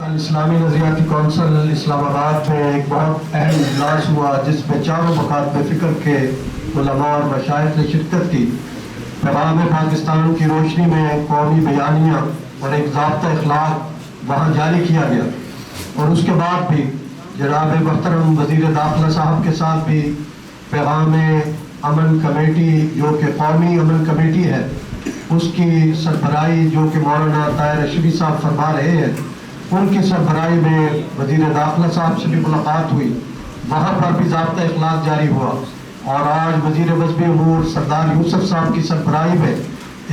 کل اسلامی نظریاتی کونسل اسلام آباد میں ایک بہت اہم اجلاس ہوا جس میں چاروں مکاتب فکر کے علماء اور مشائخ نے شرکت کی۔ پیغام پاکستان کی روشنی میں قومی بیانیہ اور ایک ضابطہ اخلاق وہاں جاری کیا گیا، اور اس کے بعد بھی جناب محترم وزیر داخلہ صاحب کے ساتھ بھی پیغام امن کمیٹی جو کہ قومی امن کمیٹی ہے اس کی سربراہی جو کہ مولانا طاہر اشرفی صاحب فرما رہے ہیں، ان کی سربراہی میں وزیر داخلہ صاحب سے بھی ملاقات ہوئی، وہاں پر بھی ضابطہ اخلاق جاری ہوا، اور آج وزیر مذہبی امور سردار یوسف صاحب کی سربراہی میں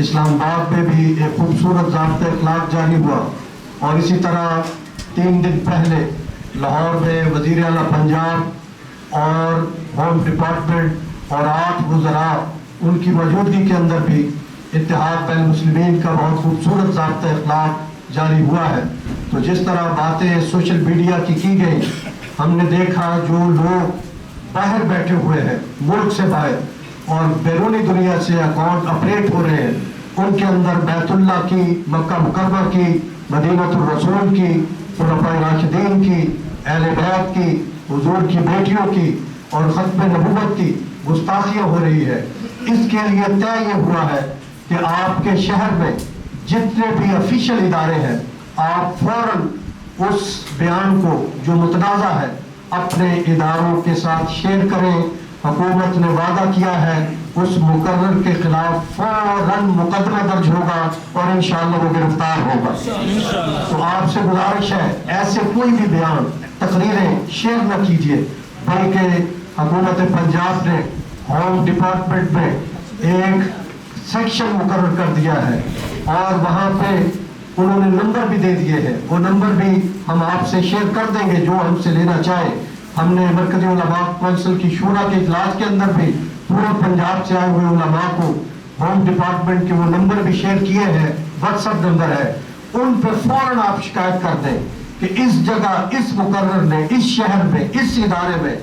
اسلام آباد میں بھی ایک خوبصورت ضابطہ اخلاق جاری ہوا، اور اسی طرح 3 دن پہلے لاہور میں وزیر اعلیٰ پنجاب اور ہوم ڈپارٹمنٹ اور 8 وزراء ان کی موجودگی کے اندر بھی اتحاد بین المسلمین کا بہت خوبصورت ضابطہ اخلاق جاری ہوا ہے۔ تو جس طرح باتیں سوشل میڈیا کی گئی، ہم نے دیکھا جو لوگ باہر بیٹھے ہوئے ہیں ملک سے باہر اور بیرونی دنیا سے اکاؤنٹ اپریٹ ہو رہے ہیں، ان کے اندر بیت اللہ کی، مکہ مکرمہ کی، مدینہ الرسول کی، خلفائے راشدین کی، اہل بیت کی، حضور کی بیٹیوں کی اور ختم نبوت کی گستاخیاں ہو رہی ہے۔ اس کے لیے طے یہ ہوا ہے کہ آپ کے شہر میں جتنے بھی افیشل ادارے ہیں، آپ فوراً اس بیان کو جو متنازع ہے اپنے اداروں کے ساتھ شیئر کریں۔ حکومت نے وعدہ کیا ہے اس مقرر کے خلاف فوراً مقدمہ درج ہوگا اور انشاءاللہ وہ گرفتار ہوگا۔ تو آپ سے گزارش ہے ایسے کوئی بھی بیان، تقریریں شیئر نہ کیجیے، بلکہ حکومت پنجاب نے ہوم ڈپارٹمنٹ میں ایک سیکشن مقرر کر دیا ہے اور وہاں پہ انہوں نے نمبر بھی دے دیے ہیں، وہ نمبر بھی ہم آپ سے شیئر کر دیں گے جو ہم سے لینا چاہے۔ ہم نے مرکزی علماء کونسل کی شورا کے اجلاس کے اندر بھی پورے پنجاب سے آئے ہوئے علماء کو ہوم ڈپارٹمنٹ کے وہ نمبر بھی شیئر کیے ہیں، واٹس ایپ نمبر ہے، ان پہ فوراً آپ شکایت کر دیں کہ اس جگہ اس مقرر نے اس شہر میں اس ادارے میں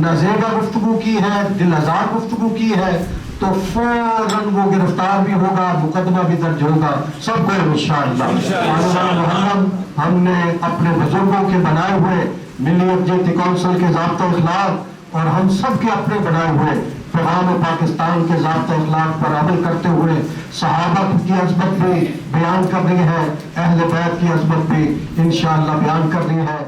نازیبہ گفتگو کی ہے، دل آزار گفتگو کی ہے، تو فوراً وہ گرفتار بھی ہوگا، مقدمہ بھی درج ہوگا، سب کو انشاءاللہ۔ محرم ہم نے اپنے بزرگوں کے بنائے ہوئے ملی یکجہتی کونسل کے ضابطہ اخلاق اور ہم سب کے اپنے بنائے ہوئے پیغام پاکستان کے ضابطہ اخلاق پر عمل کرتے ہوئے صحابہ کی عظمت بھی بیان کرنی ہے، اہل بیت کی عظمت بھی انشاءاللہ بیان کرنی ہے۔